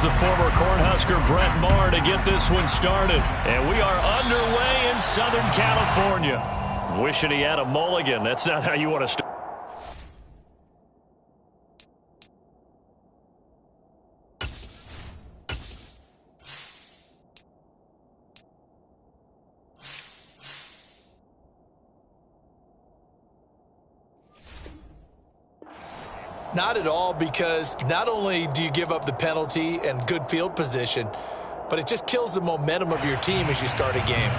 the former Cornhusker Brett Maher to get this one started. And we are underway in Southern California. Wishing he had a mulligan. That's not how you want to start. Not at all, because not only do you give up the penalty and good field position, but it just kills the momentum of your team as you start a game.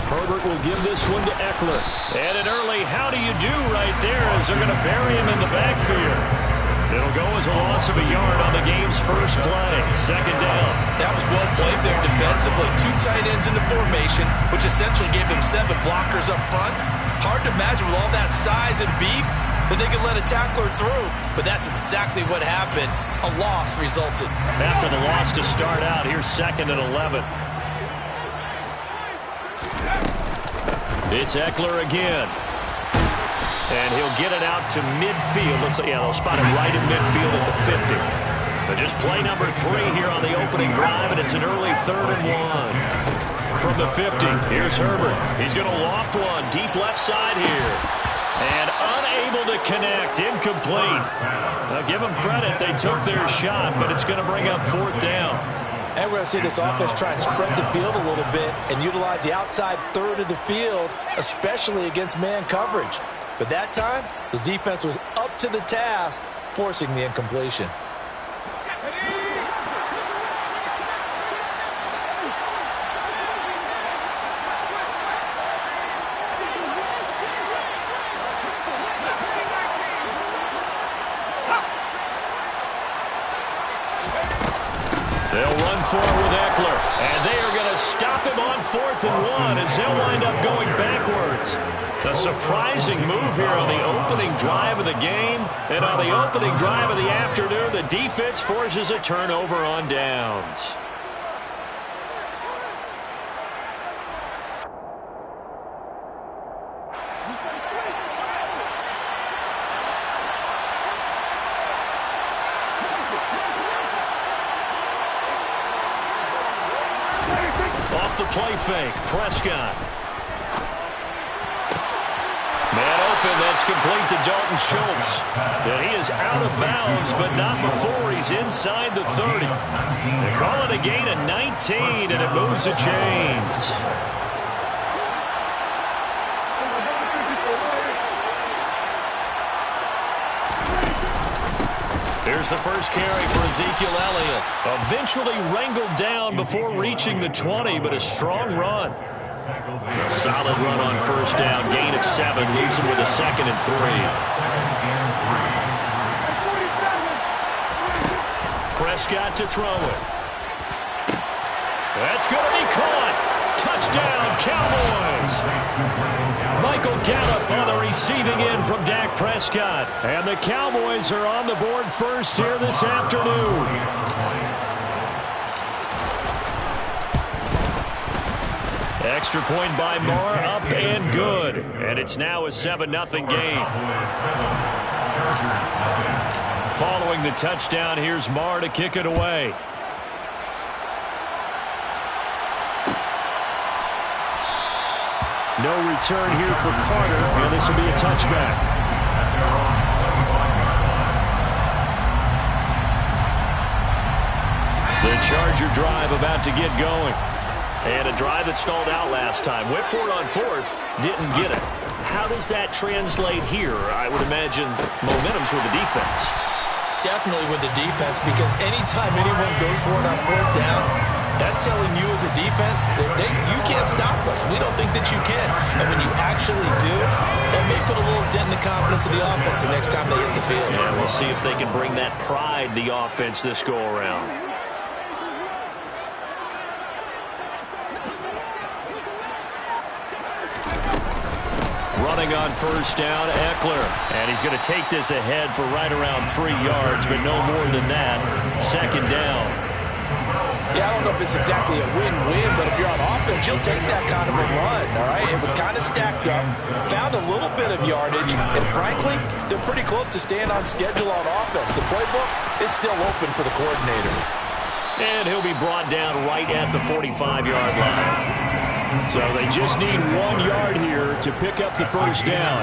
Herbert will give this one to Eckler. And an early how do you do right there as they're going to bury him in the backfield. It'll go as a loss of a yard on the game's first play. Second down. That was well played there defensively. 2 tight ends in the formation, which essentially gave them 7 blockers up front. Hard to imagine with all that size and beef that they could let a tackler through. But that's exactly what happened. A loss resulted. After the loss to start out, here's 2nd and 11. It's Eckler again. And he'll get it out to midfield. Looks like, yeah, they'll spot him right in midfield at the 50. But just play number 3 here on the opening drive, and it's an early 3rd and 1. From the 50, here's Herbert. He's going to loft one deep left side here. And unable to connect, incomplete. Now give them credit, they took their shot, but it's going to bring up 4th down. And we're going to see this offense try and spread the field a little bit and utilize the outside 3rd of the field, especially against man coverage. But that time, the defense was up to the task, forcing the incompletion. They'll run for it with Eckler, and they are going to stop him on 4th and 1 as they'll wind up going backwards. A surprising move here on the opening drive of the game, and on the opening drive of the afternoon, the defense forces a turnover on downs. Off the play fake, Prescott. Man open, that's complete to Dalton Schultz. And he is out of bounds, but not before he's inside the 30. They call it a gain of 19, and it moves the chains. Here's the first carry for Ezekiel Elliott. Eventually wrangled down before reaching the 20, but a strong run. A solid run on 1st down, gain of 7, leaves him with a 2nd and 3. Prescott to throw it. That's going to be caught. Touchdown, Cowboys. Michael Gallup on the receiving end from Dak Prescott. And the Cowboys are on the board first here this afternoon. Extra point by Maher, up and good. And it's now a 7-0 game. Following the touchdown, here's Maher to kick it away. No return here for Carter, and this will be a touchback. The Charger drive about to get going. And a drive that stalled out last time. Went for it on 4th, didn't get it. How does that translate here? I would imagine momentum's with the defense. Definitely with the defense, because anytime anyone goes for it on 4th down, that's telling you as a defense that you can't stop us. We don't think that you can. And when you actually do, that may put a little dent in the confidence of the offense the next time they hit the field. Yeah, we'll see if they can bring that pride, the offense, this go-around. Running on 1st down, Eckler. And he's going to take this ahead for right around 3 yards, but no more than that. 2nd down. Yeah, I don't know if it's exactly a win-win, but if you're on offense, you'll take that kind of a run, all right? It was kind of stacked up, found a little bit of yardage, and frankly, they're pretty close to staying on schedule on offense. The playbook is still open for the coordinator. And he'll be brought down right at the 45-yard line. So they just need 1 yard here to pick up the first down.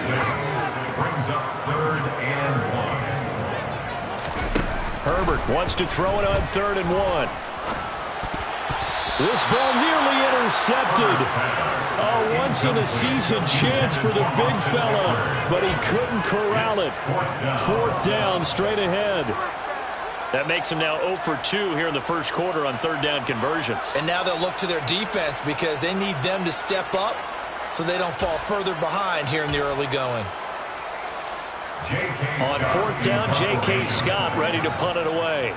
Brings up 3rd and 1. Herbert wants to throw it on 3rd and 1. This ball nearly intercepted. A once-in-a-season chance for the big fella, but he couldn't corral it. 4th down, straight ahead. That makes them now 0 for 2 here in the first quarter on 3rd down conversions. And now they'll look to their defense because they need them to step up so they don't fall further behind here in the early going. On 4th down, J.K. Scott ready to punt it away.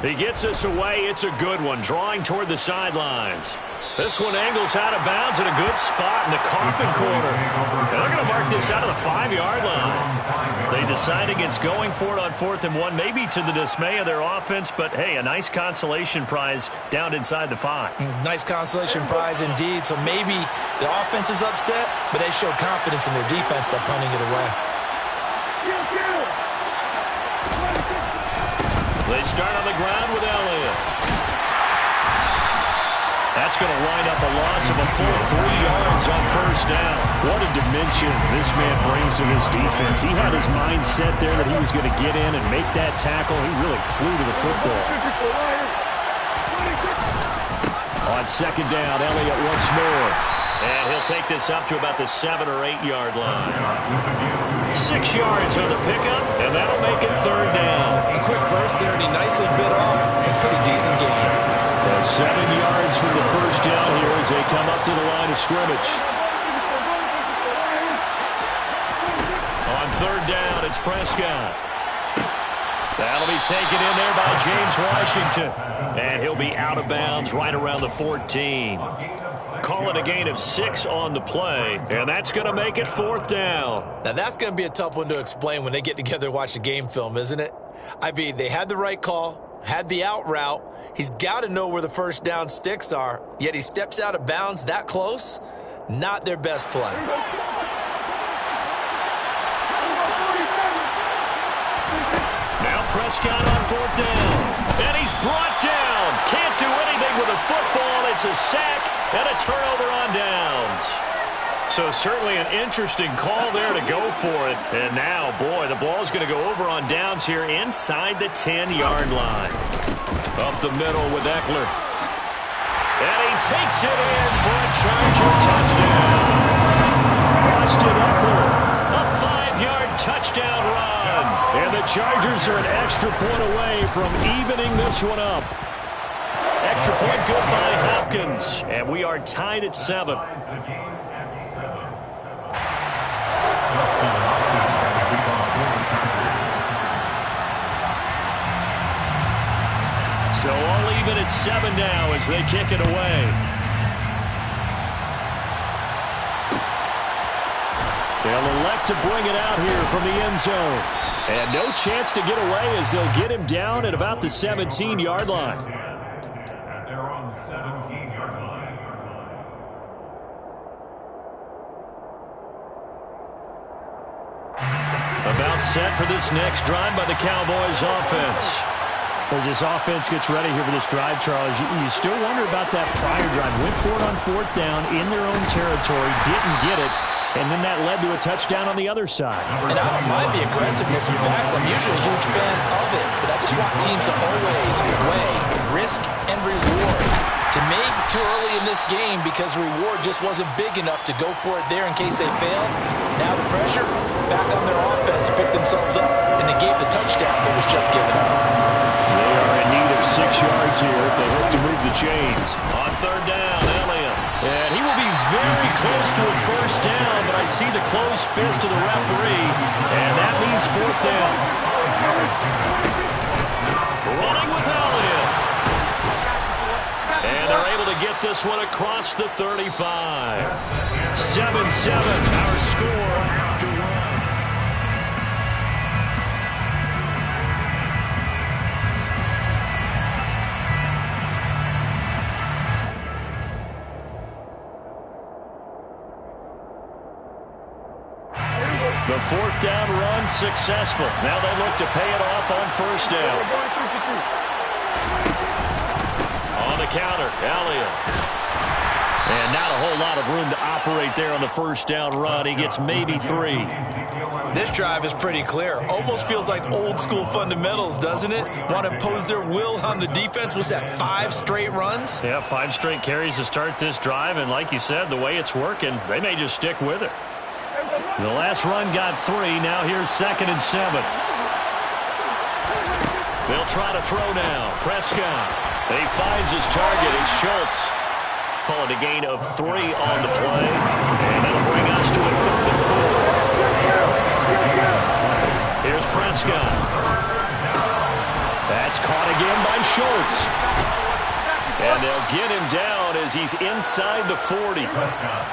He gets us away. It's a good one, drawing toward the sidelines. This one angles out of bounds in a good spot in the coffin corner. And they're going to mark this out of the 5-yard line. They decide against going for it on 4th and 1, maybe to the dismay of their offense, but hey, a nice consolation prize down inside the 5. Nice consolation prize indeed. So maybe the offense is upset, but they showed confidence in their defense by punting it away. They start on the ground with Elliott. That's going to wind up a loss of a full 3 yards on 1st down. What a dimension this man brings to this defense. He had his mind set there that he was going to get in and make that tackle. He really flew to the football. On 2nd down, Elliott once more. And he'll take this up to about the 7 or 8 yard line. 6 yards on the pickup, and that'll make it 3rd down. A quick burst there, and he nicely bit off a pretty decent game. So 7 yards from the first down here as they come up to the line of scrimmage. On 3rd down, it's Prescott. That'll be taken in there by James Washington. And he'll be out of bounds right around the 14. Call it a gain of 6 on the play, and that's going to make it 4th down. Now, that's going to be a tough one to explain when they get together and watch the game film, isn't it? I mean, they had the right call, had the out route. He's got to know where the first down sticks are, yet he steps out of bounds that close. Not their best play. Now Prescott on 4th down, and he's brought down. Can't do anything with a football. It's a sack and a turnover on downs. So certainly an interesting call there to go for it. And now, boy, the ball's going to go over on downs here inside the 10-yard line. Up the middle with Eckler. And he takes it in for a Charger touchdown. Austin Eckler, a 5-yard touchdown run. And the Chargers are an extra point away from evening this one up. Extra point good by Hopkins. And we are tied at 7. So all even at 7 now as they kick it away. They'll elect to bring it out here from the end zone. And no chance to get away as they'll get him down at about the 17-yard line. They're on the 17-yard line. About set for this next drive by the Cowboys offense. As this offense gets ready here for this drive, Charles, you still wonder about that prior drive. Went for it on 4th down in their own territory, didn't get it, and then that led to a touchdown on the other side. And I don't mind the aggressiveness. In fact, I'm usually a huge fan of it, but I just want teams to always weigh risk and reward. To me, too early in this game because the reward just wasn't big enough to go for it there in case they failed. Now the pressure back on their offense to pick themselves up, and they gave the touchdown that was just given up. They are in need of 6 yards here if they hope to move the chains. On 3rd down, Elliott. And he will be very close to a first down, but I see the closed fist of the referee, and that means 4th down. Running with Elliott. And they're able to get this one across the 35. 7-7, our score after 1. The fourth down run successful. Now they look to pay it off on first down. On the counter, Elliott. And not a whole lot of room to operate there on the first down run. He gets maybe 3. This drive is pretty clear. Almost feels like old school fundamentals, doesn't it? Want to impose their will on the defense. Was that 5 straight runs? Yeah, 5 straight carries to start this drive. And like you said, the way it's working, they may just stick with it. The last run got 3. Now here's 2nd and 7. They'll try to throw now. Prescott. He finds his target. It's Schultz. Call it a gain of 3 on the play. And that'll bring us to a 3rd and 4. Here's Prescott. That's caught again by Schultz. And they'll get him down as he's inside the 40.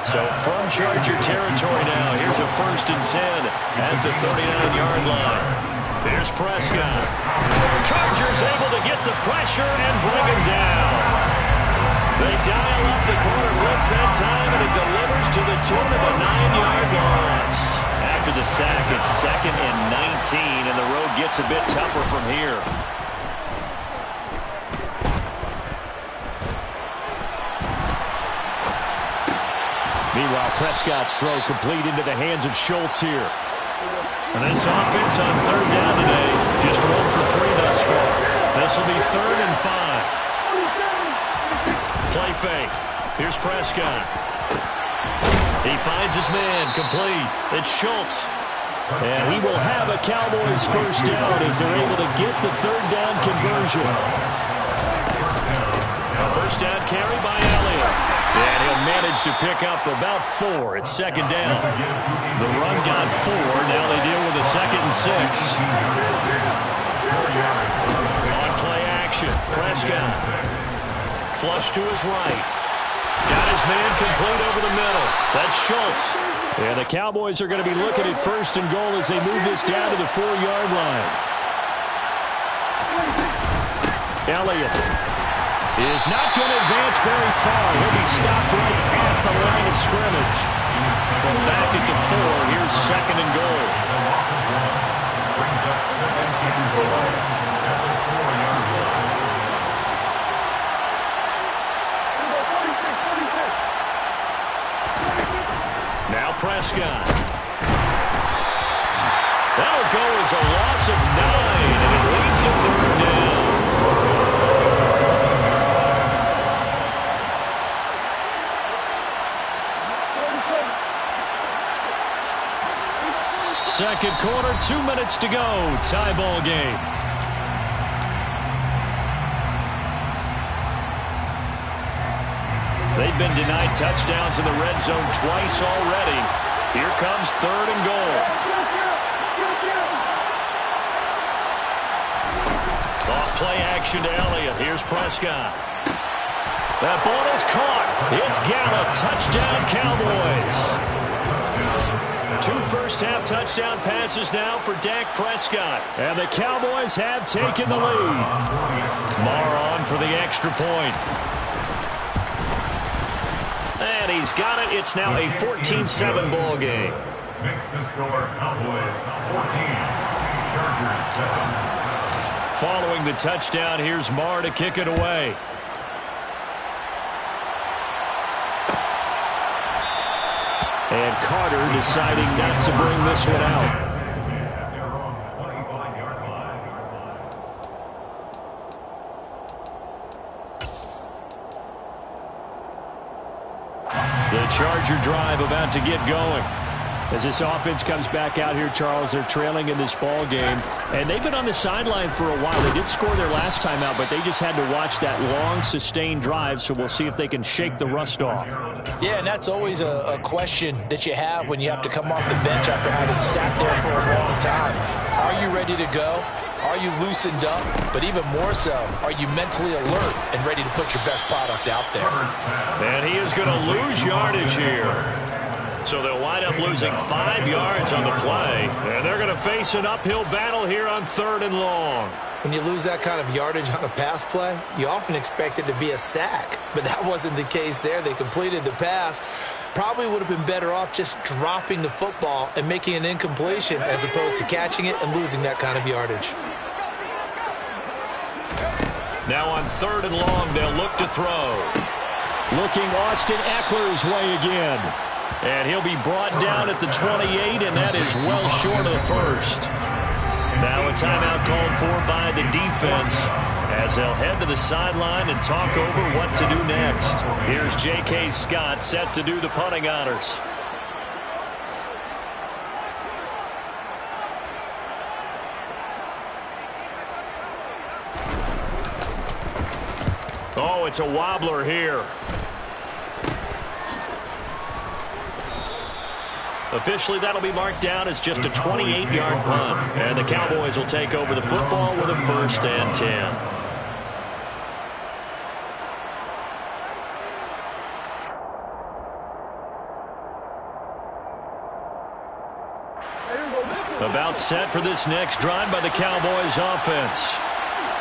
So from Charger territory now, here's a 1st and 10 at the 39-yard line. Here's Prescott. Chargers able to get the pressure and bring him down. They dial up the corner blitz that time, and it delivers to the tune of a 9-yard loss. After the sack, it's 2nd and 19, and the road gets a bit tougher from here. Meanwhile, Prescott's throw complete into the hands of Schultz here. And this offense on 3rd down today, just 1 for 3 thus far. This will be 3rd and 5. Play fake. Here's Prescott. He finds his man complete. It's Schultz. And he will have a Cowboys first down as they're able to get the 3rd down conversion. First down carry by Elliott. And he'll manage to pick up about 4. It's 2nd down. The run got 4. Now they deal with a 2nd and 6. On play action, Prescott. Flush to his right. Got his man complete over the middle. That's Schultz. And the Cowboys are going to be looking at 1st and goal as they move this down to the 4-yard line. Elliott is not going to advance very far. He'll be stopped right at the line of scrimmage. From back at the 4, here's 2nd and goal. Brings up 2nd and goal at the 4-yard line. Now Prescott. That'll go as a loss of 9, and it leads to 3rd down. Second quarter, 2 minutes to go. Tie ball game. They've been denied touchdowns in the red zone twice already. Here comes 3rd and goal. Off play action to Elliott. Here's Prescott. That ball is caught. It's Gallup. Touchdown, Cowboys. 2 first-half touchdown passes now for Dak Prescott. And the Cowboys have taken the lead. Marr on for the extra point. And he's got it. It's now a 14-7 ball game. Makes the score Cowboys 14, Chargers 7. Following the touchdown, here's Marr to kick it away. And Carter deciding not to bring this one out. At their own 25-yard line. The Charger drive about to get going. As this offense comes back out here, Charles, they're trailing in this ball game. And they've been on the sideline for a while. They did score their last time out, but they just had to watch that long, sustained drive, so we'll see if they can shake the rust off. Yeah, and that's always a question that you have when you have to come off the bench after having sat there for a long time. Are you ready to go? Are you loosened up? But even more so, are you mentally alert and ready to put your best product out there? And he is going to lose yardage here. So they'll wind up losing 5 yards on the play. And they're going to face an uphill battle here on 3rd and long. When you lose that kind of yardage on a pass play, you often expect it to be a sack. But that wasn't the case there. They completed the pass. Probably would have been better off just dropping the football and making an incompletion as opposed to catching it and losing that kind of yardage. Now on 3rd and long, they'll look to throw. Looking Austin Eckler's way again. And he'll be brought down at the 28, and that is well short of the first. Now a timeout called for by the defense as they'll head to the sideline and talk over what to do next. Here's J.K. Scott set to do the punting honors. Oh, it's a wobbler here. Officially, that'll be marked down as just a 28-yard punt. And the Cowboys will take over the football with a 1st and 10. About set for this next drive by the Cowboys offense.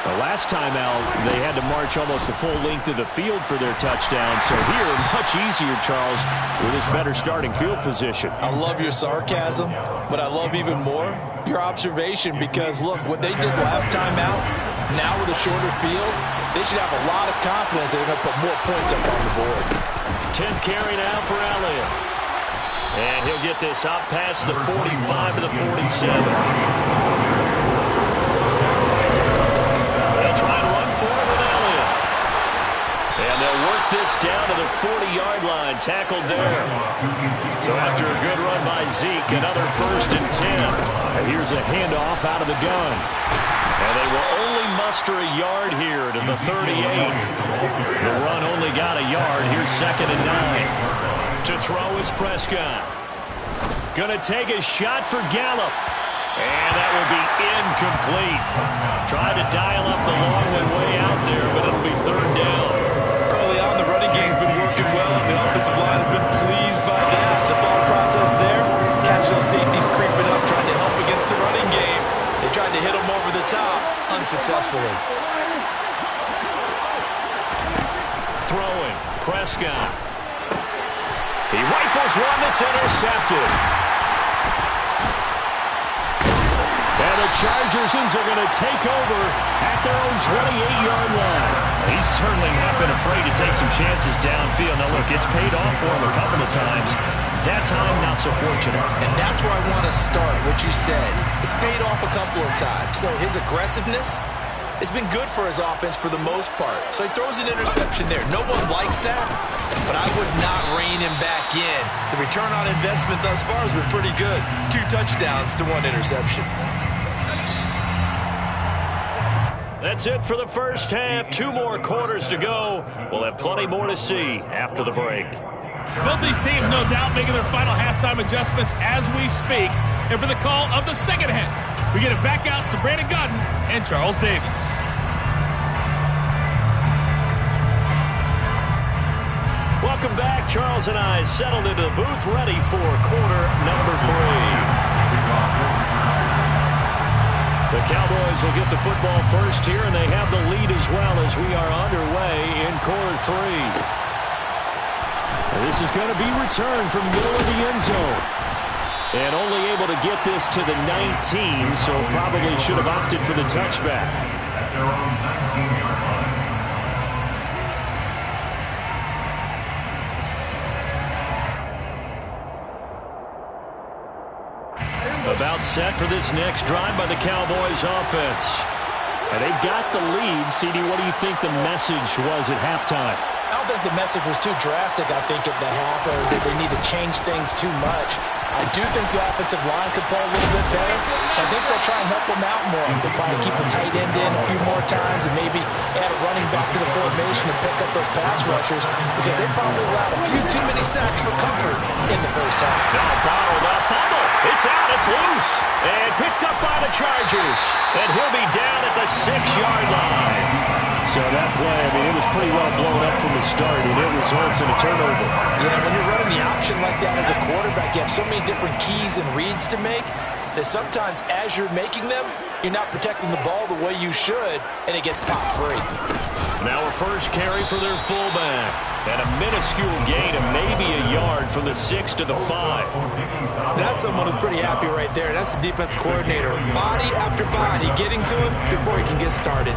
The last time out, they had to march almost the full length of the field for their touchdown. So here, much easier, Charles, with this better starting field position. I love your sarcasm, but I love even more your observation because, look, what they did last time out, now with a shorter field, they should have a lot of confidence they're going to put more points up on the board. 10th carry now for Elliott. And he'll get this out past the 45 to the 47. Try to run forward with Elliott. And they'll work this down to the 40-yard line, tackled there. So after a good run by Zeke, another 1st and 10. And here's a handoff out of the gun. And they will only muster a yard here to the 38. The run only got a yard. Here's 2nd and 9. To throw is Prescott. Gonna take a shot for Gallup. And that will be incomplete. Tried to dial up the long one way out there, but it'll be 3rd down. Early on, the running game's been working well, and the offensive line has been pleased by that. The thought process there, catch those safeties creeping up, trying to help against the running game. They tried to hit them over the top, unsuccessfully. Throwing, Prescott. He rifles one that's intercepted. And the Chargers are going to take over at their own 28-yard line. He's certainly not been afraid to take some chances downfield. Now, look, it's paid off for him a couple of times. That time, not so fortunate. And that's where I want to start, what you said. It's paid off a couple of times. So his aggressiveness has been good for his offense for the most part. So he throws an interception there. No one likes that, but I would not rein him back in. The return on investment thus far has been pretty good. 2 touchdowns to 1 interception. That's it for the first half. 2 more quarters to go. We'll have plenty more to see after the break. Both these teams, no doubt, making their final halftime adjustments as we speak. And for the call of the second half, we get it back out to Brandon Gaudin and Charles Davis. Welcome back. Charles and I settled into the booth, ready for quarter number 3. The Cowboys will get the football first here, and they have the lead as well as we are underway in quarter 3. And this is going to be returned from middle of the end zone. And only able to get this to the 19, so probably should have opted for the touchback. At their own 19-yard line. About set for this next drive by the Cowboys offense. And they've got the lead. CD, what do you think the message was at halftime? I don't think the message was too drastic, I think, at the half, or that they need to change things too much. I do think the offensive line could play a little bit better. I think they'll try and help them out more. They'll probably keep a tight end in a few more times and maybe add a running back to the formation to pick up those pass rushers because they probably allowed a few too many sacks for comfort in the first half. Now bottled up, fumble. It's out, it's loose. And picked up by the Chargers. And he'll be down at the 6-yard line. So that play, I mean, it was pretty well blown up from the start, and it results in a turnover. Yeah, when you're running the option like that as a quarterback, you have so many different keys and reads to make that sometimes as you're making them, you're not protecting the ball the way you should, and it gets popped free. Now a first carry for their fullback. And a minuscule gain of maybe a yard from the 6 to the 5. That's someone who's pretty happy right there. That's the defense coordinator. Body after body getting to him before he can get started.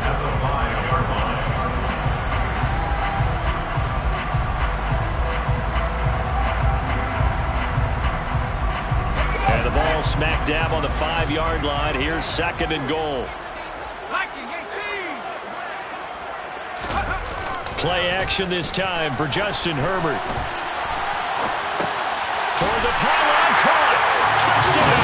And the ball smack dab on the 5-yard line. Here's 2nd and goal. Play action this time for Justin Herbert. Toward the pylon, caught. Touchdown.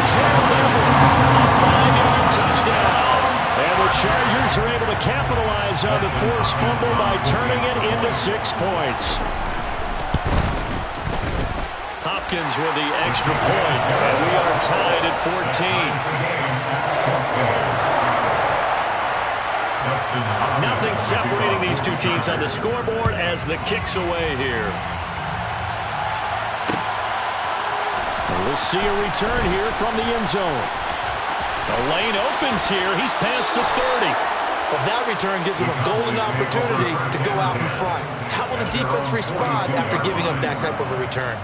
Gerald Everett, a 5-yard touchdown. And the Chargers are able to capitalize on the forced fumble by turning it into 6 points. Hopkins with the extra point, and we are tied at 14. Nothing separating these two teams on the scoreboard as the kick's away here. We'll see a return here from the end zone. The lane opens here. He's past the 30. Well, that return gives him a golden opportunity to go out in front. How will the defense respond after giving up that type of a return?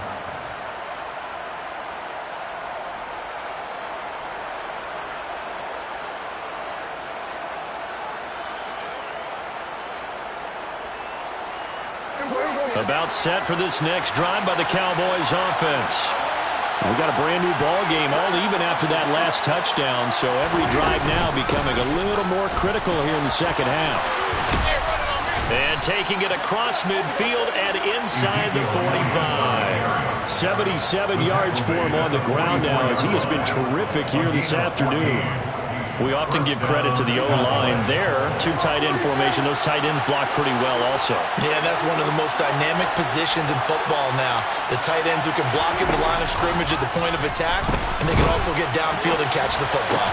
About set for this next drive by the Cowboys offense. We got a brand new ball game, all even after that last touchdown, so every drive now becoming a little more critical here in the second half. And taking it across midfield and inside the 45. 77 yards for him on the ground now as he has been terrific here this afternoon. We often give credit to the O-line there. 2 tight end formation. Those tight ends block pretty well also. Yeah, that's one of the most dynamic positions in football now. The tight ends who can block at the line of scrimmage at the point of attack, and they can also get downfield and catch the football.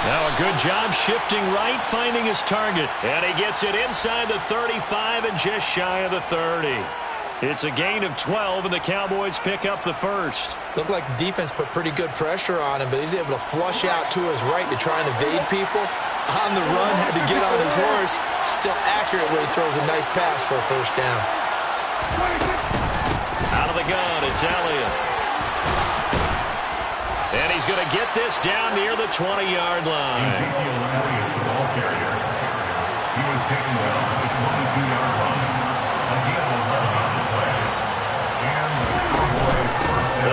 Now a good job shifting right, finding his target. And he gets it inside the 35 and just shy of the 30. It's a gain of 12, and the Cowboys pick up the first. Looked like the defense put pretty good pressure on him, but he's able to flush out to his right to try and evade people. On the run, had to get on his horse. Still accurate when he throws a nice pass for a first down. Out of the gun, it's Elliott. And he's going to get this down near the 20-yard line. Ezekiel Elliott, the ball carrier. He was taken down at the 22-yard line.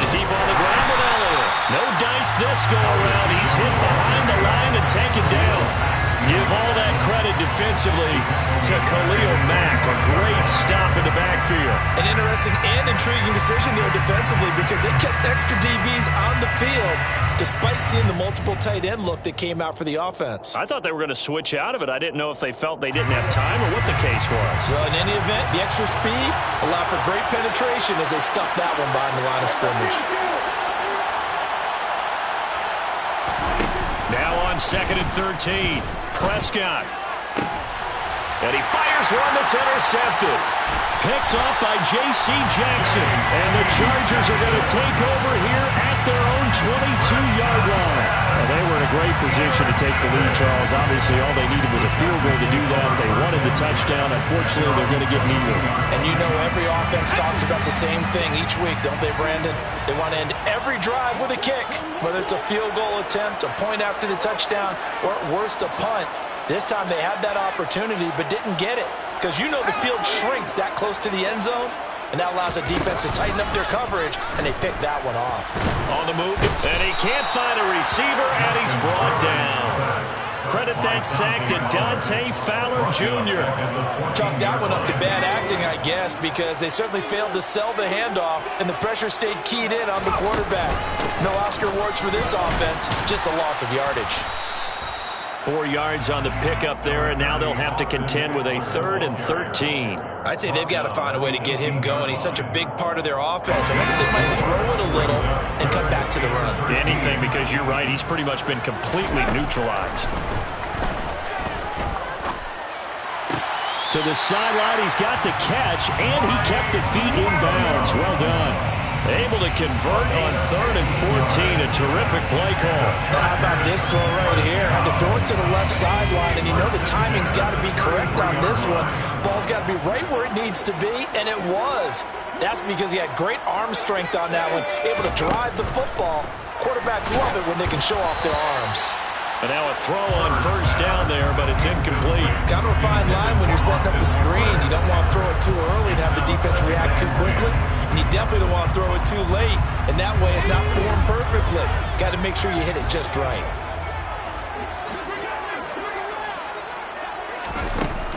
Deep on the ground with Elliott. No dice this go-around. He's hit behind the line and taken down. Give all that credit defensively to Khalil Mack. A great stop in the backfield. An interesting and intriguing decision there defensively because they kept extra DBs on the field despite seeing the multiple tight end look that came out for the offense. I thought they were going to switch out of it. I didn't know if they felt they didn't have time or what the case was. Well, in any event, the extra speed allowed for great penetration as they stuffed that one behind the line of scrimmage. Now on 2nd and 13, Prescott. And he fires one that's intercepted. Picked off by J.C. Jackson. And the Chargers are going to take over here at their own 22-yard line. And they were in a great position to take the lead, Charles. Obviously, all they needed was a field goal to do that. They wanted the touchdown. Unfortunately, they're going to get neither. And you know every offense talks about the same thing each week, don't they, Brandon? They want to end every drive with a kick, whether it's a field goal attempt, a point after the touchdown, or at worst, a punt. This time they had that opportunity but didn't get it because you know the field shrinks that close to the end zone, and that allows the defense to tighten up their coverage, and they picked that one off. On the move, and he can't find a receiver, and he's brought down. Credit that sack to Dante Fowler Jr. Chalk that one up to bad acting, I guess, because they certainly failed to sell the handoff, and the pressure stayed keyed in on the quarterback. No Oscar awards for this offense, just a loss of yardage. 4 yards on the pickup there, and now they'll have to contend with a 3rd and 13. I'd say they've got to find a way to get him going. He's such a big part of their offense. I wonder if they might throw it a little and come back to the run. Anything, because you're right, he's pretty much been completely neutralized. To the sideline, he's got the catch, and he kept the feet in bounds. Well done. Able to convert on 3rd and 14. A terrific play call. How about this throw right here? Had to throw it to the left sideline, and you know the timing's got to be correct on this one. Ball's got to be right where it needs to be, and it was. That's because he had great arm strength on that one, able to drive the football. Quarterbacks love it when they can show off their arms. And now a throw on 1st down there, but it's incomplete. Kind of a fine line when you're setting up the screen. You don't want to throw it too early and have the defense react too quickly. And you definitely don't want to throw it too late. And that way it's not formed perfectly. Got to make sure you hit it just right.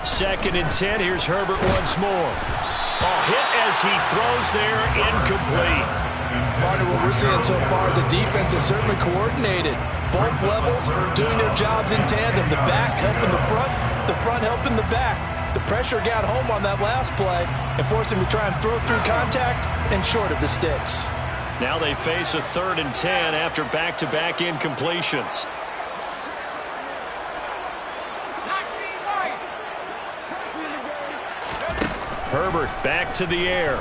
2nd and 10. Here's Herbert once more. Hit as he throws there, incomplete. Partner, what we're seeing so far is the defense is certainly coordinated. Both levels doing their jobs in tandem. The back helping the front helping the back. The pressure got home on that last play and forced him to try and throw through contact and short of the sticks. Now they face a 3rd and 10 after back-to-back incompletions. Herbert back to the air.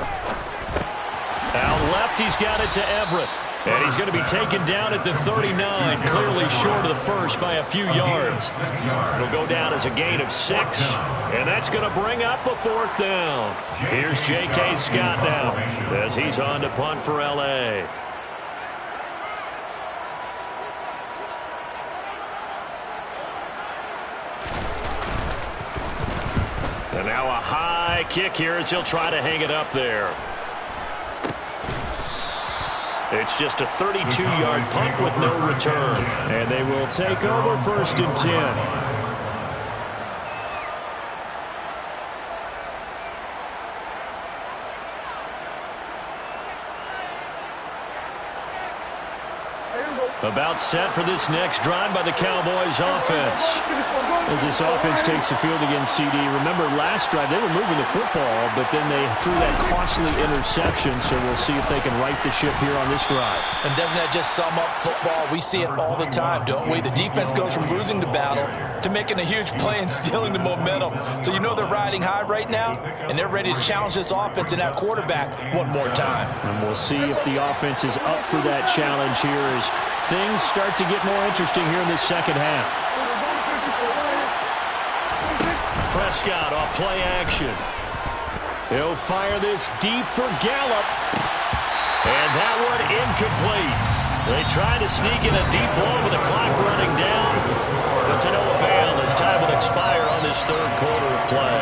Out left, he's got it to Everett. And he's going to be taken down at the 39, clearly short of the first by a few yards. It'll go down as a gain of 6, and that's going to bring up a 4th down. Here's J.K. Scott now as he's on to punt for L.A. And now a high kick here as he'll try to hang it up there. It's just a 32-yard punt with no return. And they will take over 1st and 10. About set for this next drive by the Cowboys offense. As this offense takes the field against CD. Remember, last drive they were moving the football, but then they threw that costly interception, so we'll see if they can right the ship here on this drive. And doesn't that just sum up football? We see it all the time, don't we? The defense goes from losing the battle to making a huge play and stealing the momentum. So you know they're riding high right now, and they're ready to challenge this offense and that quarterback one more time. And we'll see if the offense is up for that challenge here as things start to get more interesting here in this second half. Prescott off play action. He'll fire this deep for Gallup. And that one incomplete. They try to sneak in a deep ball with the clock running down. But to no avail as time will expire on this 3rd quarter of play.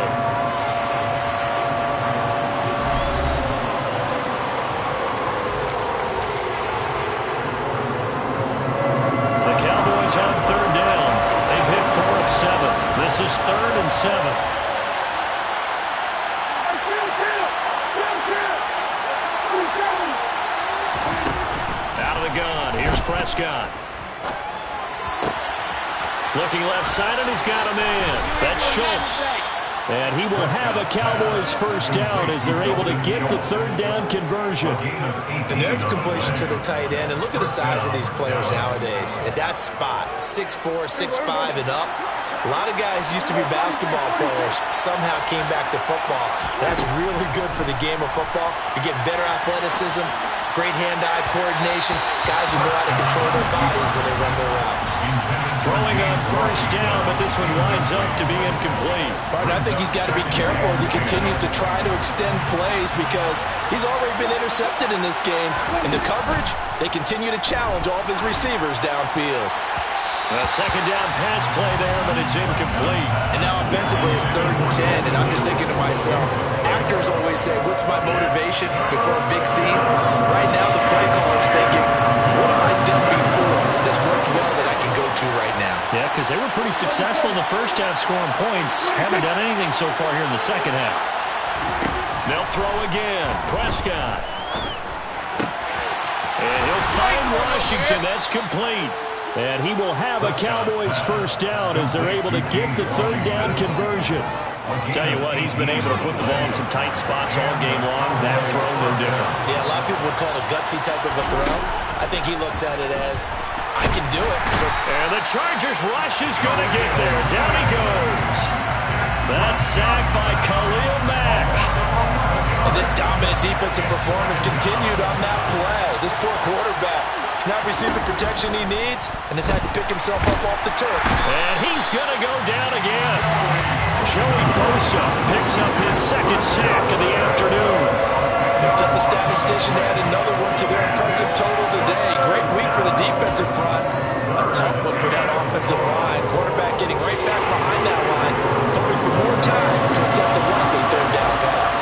On 3rd down. They've hit 4 of 7. This is 3rd and 7. Out of the gun. Here's Prescott. Looking left side, and he's got a man. That's Schultz. And he will have a Cowboys 1st down as they're able to get the 3rd down conversion. And there's a completion to the tight end. And look at the size of these players nowadays. At that spot, 6'4", 6'5", and up. A lot of guys used to be basketball players, somehow came back to football. That's really good for the game of football. You're getting better athleticism, great hand-eye coordination, guys who know how to control their bodies when they run their routes. Throwing on 1st down, but this one winds up to be incomplete. But I think he's got to be careful as he continues to try to extend plays because he's already been intercepted in this game. In the coverage, they continue to challenge all of his receivers downfield. A 2nd down pass play there, but it's incomplete. And now offensively it's 3rd and 10, and I'm just thinking to myself, actors always say, what's my motivation before a big scene? Right now the play caller's thinking, what have I done before that's worked well that I can go to right now? Yeah, because they were pretty successful in the first half scoring points. Haven't done anything so far here in the second half. They'll throw again. Prescott. And he'll find Washington. That's complete. And he will have a Cowboys 1st down as they're able to get the 3rd down conversion. Tell you what, he's been able to put the ball in some tight spots all game long. That throw, no different. Yeah, a lot of people would call it a gutsy type of a throw. I think he looks at it as, I can do it. And the Chargers rush is going to get there. Down he goes. That's sacked by Khalil Mack. And this dominant defensive performance continued on that play. This poor quarterback has not received the protection he needs and has had to pick himself up off the turf. And he's going to go down again. Joey Bosa picks up his second sack of the afternoon. And tell the statistician to add another one to their impressive total today. Great week for the defensive front. A tough one for that offensive line. Quarterback getting right back behind that line, hoping for more time to attempt a likely third down pass.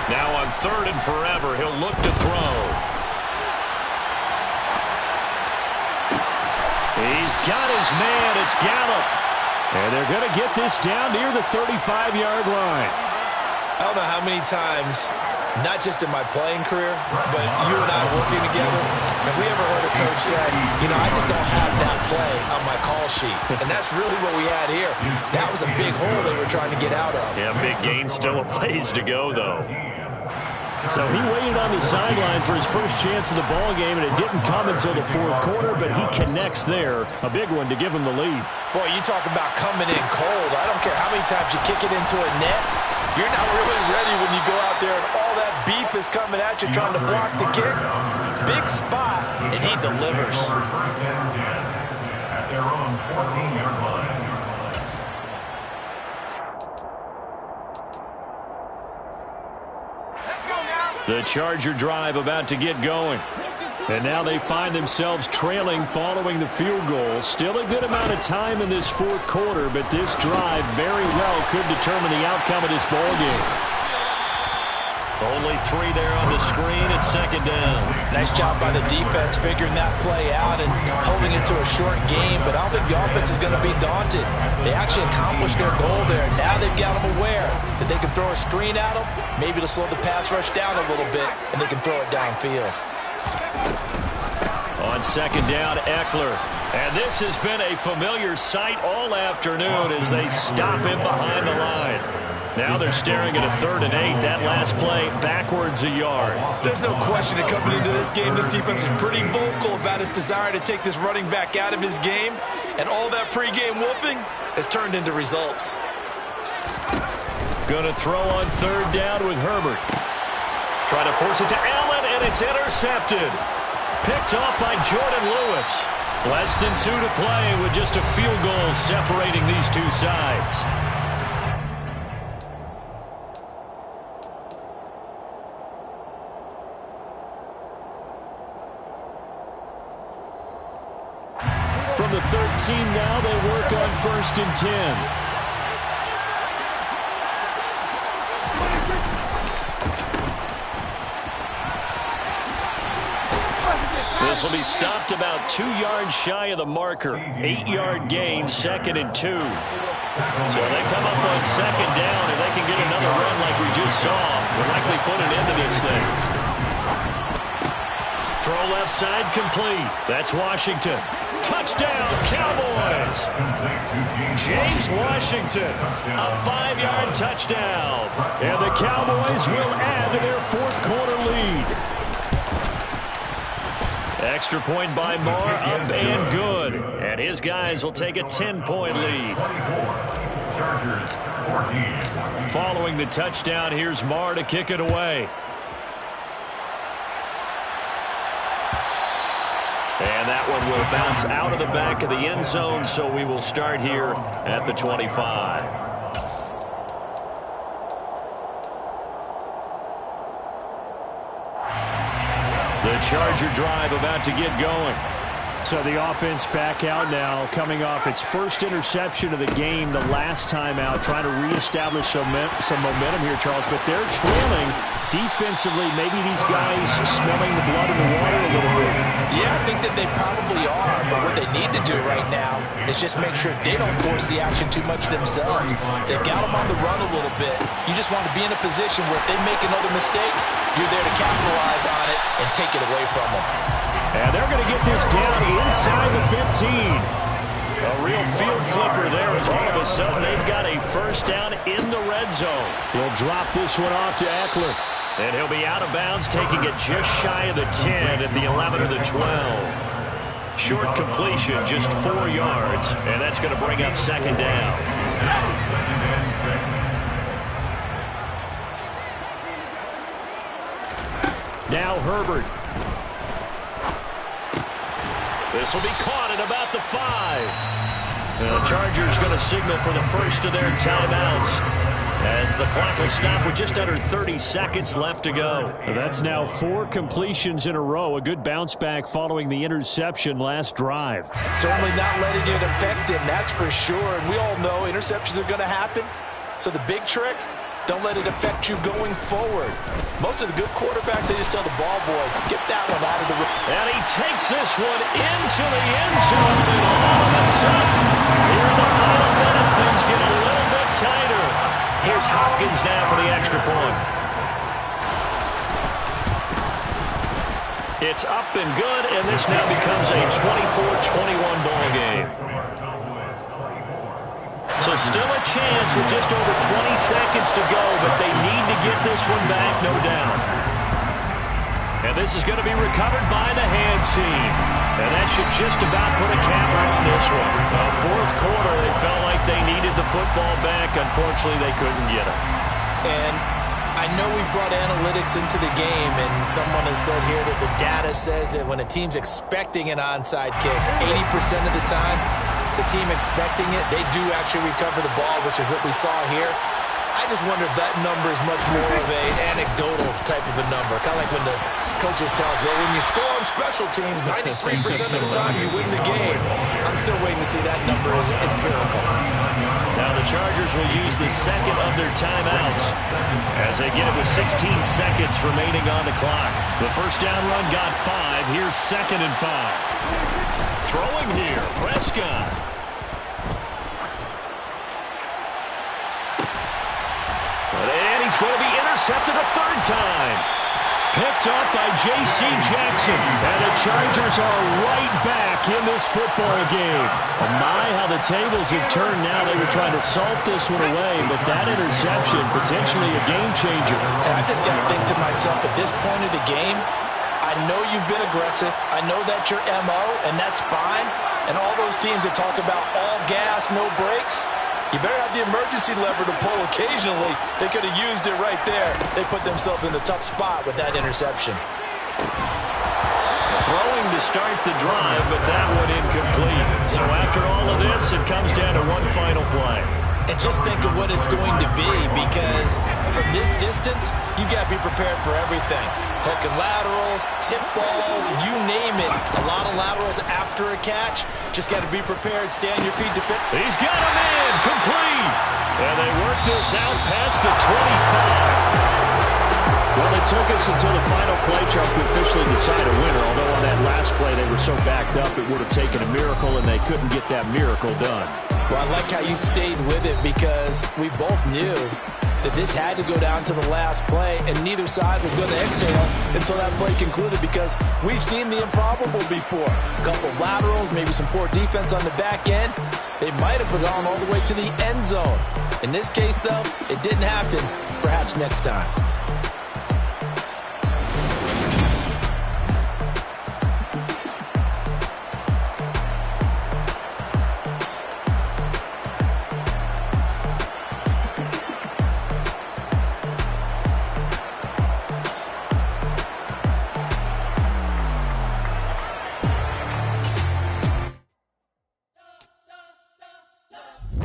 Now on 3rd and forever, he'll look to throw. He's got his man. It's Gallup. And they're going to get this down near the 35-yard line. I don't know how many times, not just in my playing career, but you and I working together, have we ever heard a coach say, you know, I just don't have that play on my call sheet. And that's really what we had here. That was a big hole they were trying to get out of. Yeah, big gain, still a ways to go, though. So he waited on the sideline for his first chance of the ball game, and it didn't come until the 4th quarter, but he connects there. A big one to give him the lead. Boy, you talk about coming in cold. I don't care how many times you kick it into a net. You're not really ready when you go out there and all that beef is coming at you trying to block the kick. Big spot, and he delivers. First and 10 at their own 14-yard line. The Charger drive about to get going. And now they find themselves trailing following the field goal. Still a good amount of time in this 4th quarter, but this drive very well could determine the outcome of this ball game. Only 3 there on the screen at 2nd down. Nice job by the defense figuring that play out and holding it to a short game, but I don't think the offense is going to be daunted. They actually accomplished their goal there. Now they've got them aware that they can throw a screen at them, maybe to slow the pass rush down a little bit, and they can throw it downfield. On 2nd down, Eckler. And this has been a familiar sight all afternoon as they stop him behind the line. Now they're staring at a 3rd and 8. That last play backwards a yard. There's no question that coming into this game, this defense is pretty vocal about its desire to take this running back out of his game. And all that pregame whooping has turned into results. Going to throw on 3rd down with Herbert. Try to force it to Allen, and it's intercepted. Picked off by Jordan Lewis. Less than 2 to play with just a field goal separating these two sides. From the 13 now, they work on 1st and 10. This will be stopped about 2 yards shy of the marker. 8-yard gain, 2nd and 2. So they come up on 2nd down, and they can get another run like we just saw. We'll likely put an end to this thing. Throw left side complete. That's Washington. Touchdown, Cowboys! James Washington, a 5-yard touchdown. And the Cowboys will add to their 4th quarter lead. Extra point by Marr, up and good. And his guys will take a 10-point lead. Following the touchdown, here's Marr to kick it away. And that one will bounce out of the back of the end zone, so we will start here at the 25. The Charger drive about to get going. So the offense back out now, coming off its first interception of the game the last time out, trying to reestablish some momentum here, Charles. But they're trailing defensively. Maybe these guys smelling the blood in the water a little bit. Yeah, I think that they probably are. But what they need to do right now is just make sure they don't force the action too much themselves. They've got them on the run a little bit. You just want to be in a position where if they make another mistake, you're there to capitalize on it and take it away from them. And they're going to get this down inside the 15. A real field flipper there as all of a sudden they've got a first down in the red zone. He'll drop this one off to Eckler. And he'll be out of bounds, taking it just shy of the 10 at the 11 or the 12. Short completion, just 4 yards, and that's going to bring up second down. Now 2nd and 6. Now Herbert. This will be caught at about the 5. The Chargers going to signal for the first of their timeouts as the clock will stop with just under 30 seconds left to go. That's now 4 completions in a row. A good bounce back following the interception last drive. Certainly not letting it affect him, that's for sure. And we all know interceptions are going to happen. So the big trick, don't let it affect you going forward. Most of the good quarterbacks, they just tell the ball boy, get that one out of the ring. And he takes this one into the end zone. And all of a sudden, here in the final minute, things get a little bit tighter. Here's Hopkins now for the extra point. It's up and good, and this now becomes a 24-21 ball game. So still a chance with just over 20 seconds to go, but they need to get this one back, no doubt. And this is going to be recovered by the hands team. And that should just about put a capper on this one. Fourth quarter, they felt like they needed the football back. Unfortunately, they couldn't get it. And I know we brought analytics into the game, and someone has said here that the data says that when a team's expecting an onside kick, 80% of the time, the team expecting it, they do actually recover the ball, which is what we saw here. I just wonder if that number is much more of an anecdotal type of a number. Kind of like when the coaches tell us, well, when you score on special teams, 93% of the time you win the game. I'm still waiting to see that number as empirical. Now the Chargers will use the second of their timeouts as they get it with 16 seconds remaining on the clock. The first down run got 5. Here's 2nd and 5. Throwing here, Prescott. And he's going to be intercepted a 3rd time. Picked up by J.C. Jackson. And the Chargers are right back in this football game. Oh my, how the tables have turned now. They were trying to salt this one away, but that interception, potentially a game changer. And I just got to think to myself, at this point of the game, I know you've been aggressive. I know that's your MO, and that's fine. And all those teams that talk about all gas, no brakes, you better have the emergency lever to pull occasionally. They could have used it right there. They put themselves in a tough spot with that interception. Throwing to start the drive, but that one incomplete. So after all of this, it comes down to one final play. And just think of what it's going to be, because from this distance, you've got to be prepared for everything. Hook and laterals, tip balls, you name it. A lot of laterals after a catch. Just got to be prepared, stay on your feet. He's got him in, complete. And they work this out past the 25. Well, it took us until the final play, Chuck, to officially decide a winner. Although on that last play they were so backed up, it would have taken a miracle, and they couldn't get that miracle done. Well, I like how you stayed with it, because we both knew that this had to go down to the last play, and neither side was going to exhale until that play concluded, because we've seen the improbable before. A couple of laterals, maybe some poor defense on the back end. They might have gone all the way to the end zone. In this case, though, it didn't happen. Perhaps next time.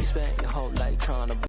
Spent your whole life trying to